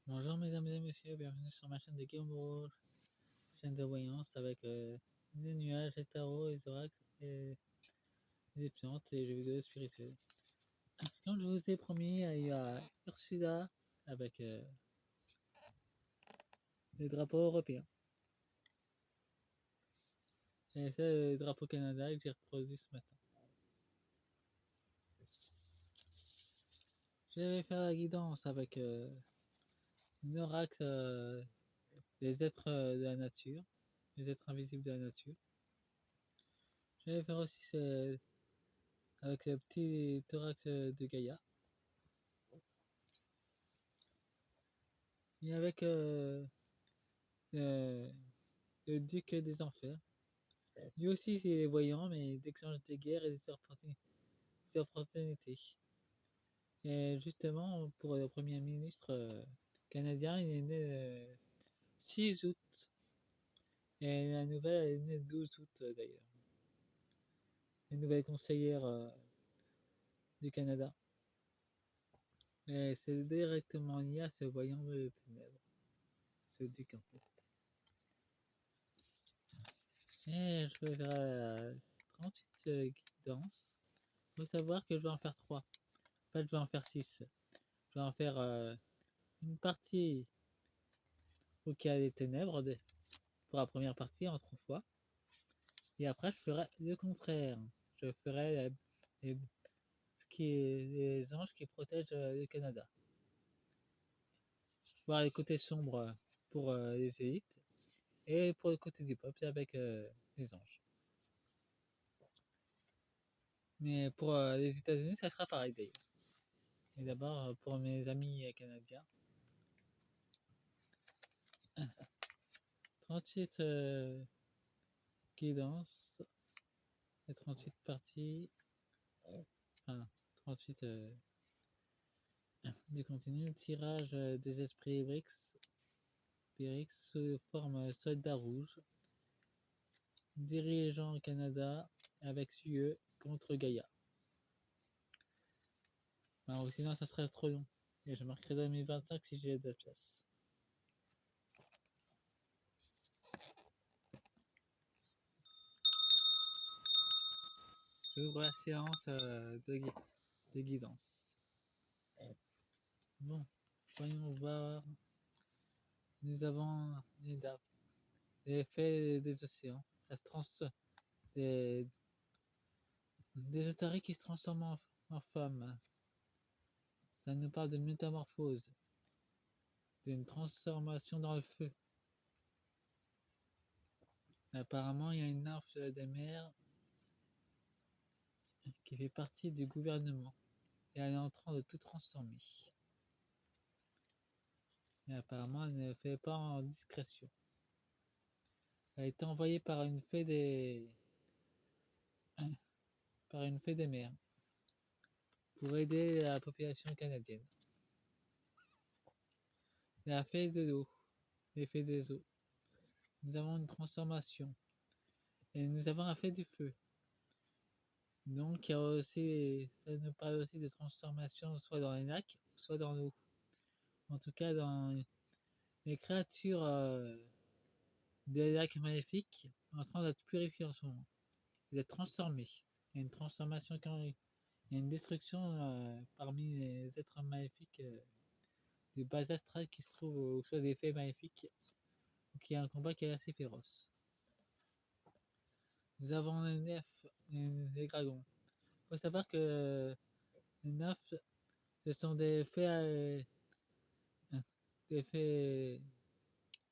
Bonjour mesdames et messieurs, bienvenue sur ma chaîne de Game Rouge, chaîne de voyance avec des nuages, des tarots, des oracles, et des plantes et des jeux vidéo spirituels. Comme je vous ai promis, il y a Ursula avec les drapeaux européens. Et c'est le drapeau Canada que j'ai reproduit ce matin. Je vais faire la guidance avec une oracle, les êtres de la nature, les êtres invisibles de la nature. Je vais faire aussi avec le petit oracle de Gaïa. Et avec le duc des enfers. Lui aussi, il est voyant, mais d'exchange de guerre et des opportunités. Et justement, pour le Premier ministre canadien, il est né le 6 août. Et la nouvelle est née le 12 août d'ailleurs. La nouvelle conseillère du Canada. Et c'est directement lié à ce voyant de ténèbres. Ce duc en fait. Et je vais faire la 38 guidances. Il faut savoir que je vais en faire 3. En fait, je vais en faire 6. Je vais en faire une partie où il y a les ténèbres pour la première partie en 3 fois. Et après, je ferai le contraire. Je ferai les anges qui protègent le Canada. Voir les côtés sombres pour les élites et pour le côté du peuple avec les anges. Mais pour les États-Unis, ça sera pareil d'ailleurs. Et d'abord, pour mes amis canadiens, 38 guidances et 38 parties. Enfin, 38 du continu. Tirage des esprits Brix sous forme soldat rouge. Dirigeant Canada avec Sueux contre Gaïa. Alors, sinon, ça serait trop long. Et je marquerai 2025 si j'ai de la place. J'ouvre la séance de guidance. Bon, voyons voir. Nous avons l'effet des océans. Des, des otaries qui se transforment en femmes. Ça nous parle de métamorphose, d'une transformation dans le feu. Apparemment, il y a une nymphe des mers qui fait partie du gouvernement et elle est en train de tout transformer. Et apparemment, elle ne le fait pas en discrétion. Elle a été envoyée par une fée des mers pour aider la population canadienne. La fée de l'eau, les fées des eaux. Nous avons une transformation et nous avons la fée du feu. Donc, il y a aussi, ça nous parle aussi de transformation soit dans les lacs, soit dans l'eau. En tout cas, dans les créatures des lacs maléfiques en train d'être purifiées en ce moment, d'être transformées. Il y a une transformation il y a une destruction parmi les êtres maléfiques du bas astral qui se trouvent ou soit des fées maléfiques. Donc il y a un combat qui est assez féroce. Nous avons les nymphes, les dragons. Il faut savoir que les nymphes, ce sont des fées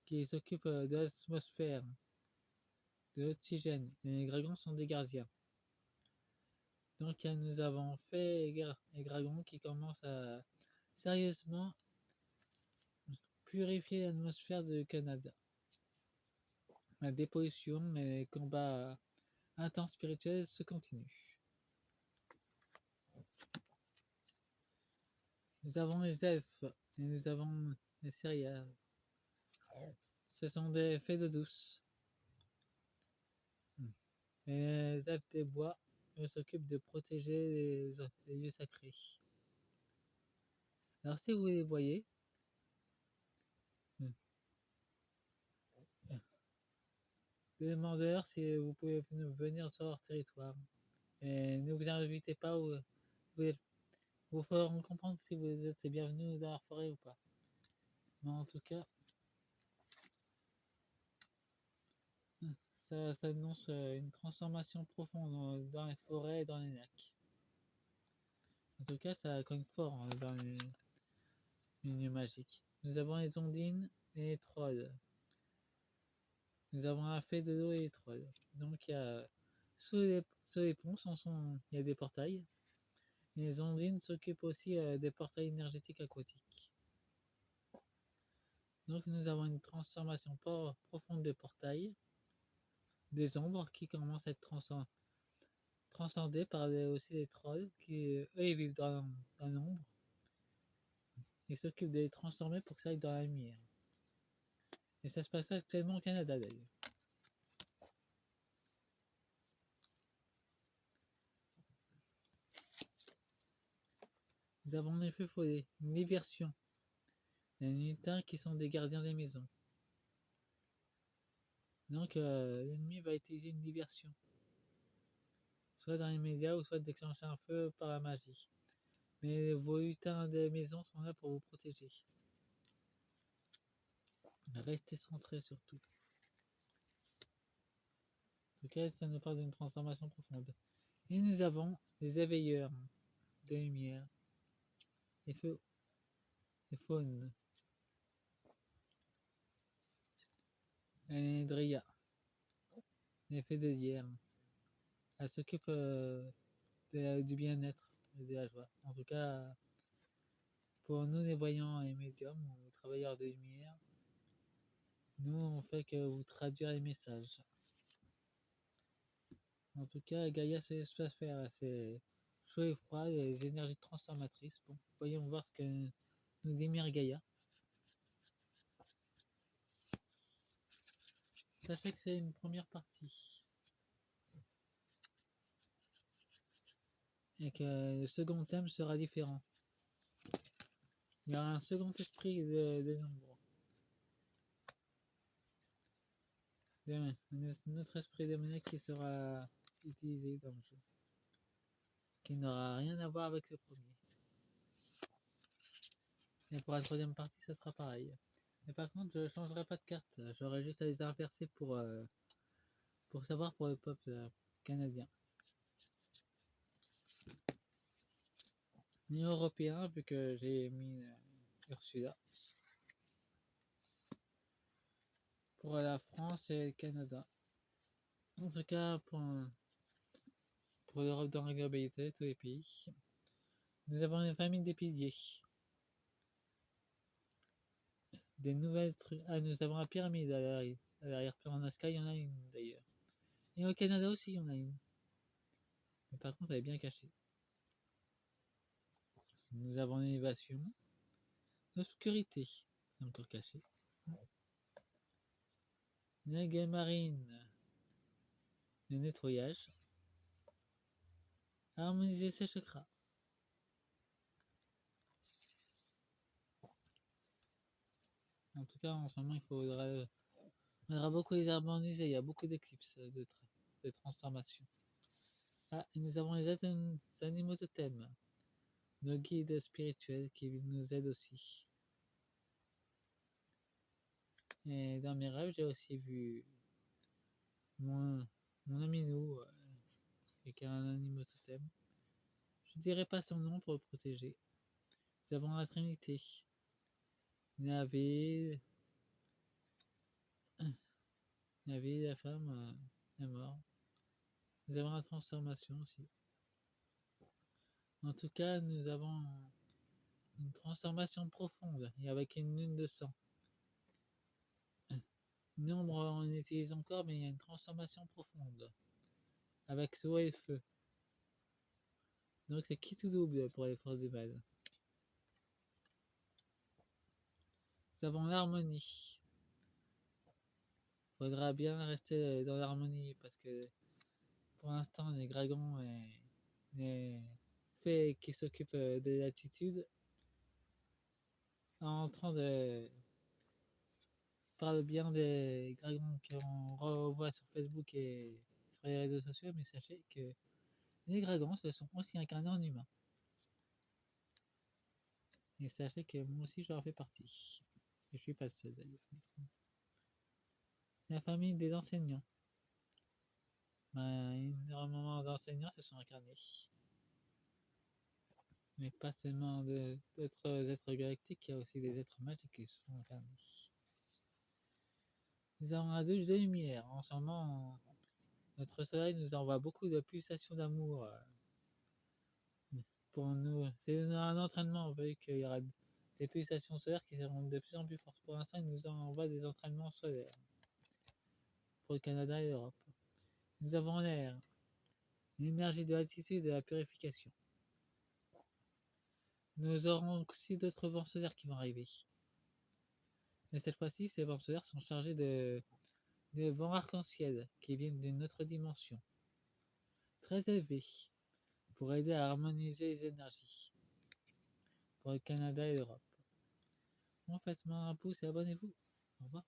qui s'occupent de l'atmosphère, de l'oxygène. Et les dragons sont des gardiens. Donc nous avons fait et dragons qui commencent à sérieusement purifier l'atmosphère du Canada. La dépollution, mais les combats intenses spirituels se continuent. Nous avons les elfes et nous avons les céréales. Ce sont des fées d'eau douce. Et les elfes des bois s'occupent de protéger les lieux sacrés. Alors si vous les voyez, demandeurs si vous pouvez venir sur leur territoire. Et ne vous invitez pas ou vous feront comprendre si vous êtes bienvenus dans leur forêt ou pas. Mais en tout cas, ça annonce une transformation profonde dans les forêts et dans les lacs. En tout cas, ça cogne fort dans les lignes magiques. Nous avons les ondines et les trolls. Nous avons la fée de l'eau et les trolls. Donc, il y a sous les ponts, il y a des portails. Et les ondines s'occupent aussi des portails énergétiques aquatiques. Donc, nous avons une transformation profonde des portails, des ombres qui commencent à être transcendées par aussi les trolls qui, eux, ils vivent dans l'ombre. Ils s'occupent de les transformer pour que ça aille dans la lumière. Et ça se passe actuellement au Canada d'ailleurs. Nous avons les feux follets, une diversion. Les lutins qui sont des gardiens des maisons. Donc l'ennemi va utiliser une diversion. Soit dans les médias ou soit déclencher un feu par la magie. Mais vos lutins des maisons sont là pour vous protéger. Restez centrés surtout. En tout cas, ça nous parle d'une transformation profonde. Et nous avons les éveilleurs de lumière, les faunes, les dryas, les fées de hier. Elles s'occupent du bien-être et de la joie. En tout cas, pour nous les voyants et médiums ou travailleurs de lumière, nous on fait que vous traduire les messages. En tout cas, Gaïa se laisse pas faire, c'est chaud et froid, les énergies transformatrices. Bon, voyons voir ce que nous dit Gaïa. Sachez que c'est une première partie. Et que le second thème sera différent. Il y aura un second esprit de nombre. Notre esprit démoniaque qui sera utilisé dans le jeu. Qui n'aura rien à voir avec le premier. Et pour la troisième partie, ça sera pareil. Mais par contre, je ne changerai pas de carte. J'aurai juste à les inverser pour savoir pour le peuple canadien. Ni européen, vu que j'ai mis Ursula. Pour la France et le Canada. En tout cas, pour l'Europe dans la globalité, tous les pays. Nous avons une famille des piliers. Des nouvelles trucs. Ah, nous avons la pyramide à l'arrière-plan. En Alaska, il y en a une d'ailleurs. Et au Canada aussi, il y en a une. Mais par contre, elle est bien cachée. Nous avons l'élévation. L'obscurité. C'est encore caché. L'aigle marine. Le nettoyage. Harmoniser ses chakras. En tout cas, en ce moment, il faudra beaucoup les harmoniser. Il y a beaucoup d'éclipses de transformation. Ah, et nous avons les animaux totems. Nos guides spirituels qui nous aident aussi. Et dans mes rêves, j'ai aussi vu mon ami nous, qui est un animal totem. Je ne dirai pas son nom pour le protéger. Nous avons la Trinité. Navé, la femme, est mort. Nous avons la transformation aussi. En tout cas, nous avons une transformation profonde et avec une lune de sang. Nombre on utilise encore, mais il y a une transformation profonde avec l'eau et le feu. Donc c'est qui tout double pour les forces du mal. Nous avons l'harmonie. Faudra bien rester dans l'harmonie parce que pour l'instant les dragons et les fées qui s'occupent de l'attitude sont en train de parle bien des dragons qu'on revoit sur Facebook et sur les réseaux sociaux, mais sachez que les dragons se sont aussi incarnés en humains. Et sachez que moi aussi j'en fais partie. Et je suis pas seul d'ailleurs. La famille des enseignants. Énormément d'enseignants se sont incarnés. Mais pas seulement d'autres êtres galactiques, il y a aussi des êtres magiques qui se sont incarnés. Nous avons un douche de lumière. En ce moment, notre soleil nous envoie beaucoup de pulsations d'amour pour nous. C'est un entraînement, vu qu'il y aura des pulsations solaires qui seront de plus en plus fortes. Pour l'instant, il nous envoie des entraînements solaires pour le Canada et l'Europe. Nous avons l'air, l'énergie de l'altitude et de la purification. Nous aurons aussi d'autres vents solaires qui vont arriver. Mais cette fois-ci, ces vents solaires sont chargés de vents arc-en-ciel qui viennent d'une autre dimension, très élevée, pour aider à harmoniser les énergies pour le Canada et l'Europe. Bon, faites-moi un pouce et abonnez-vous. Au revoir.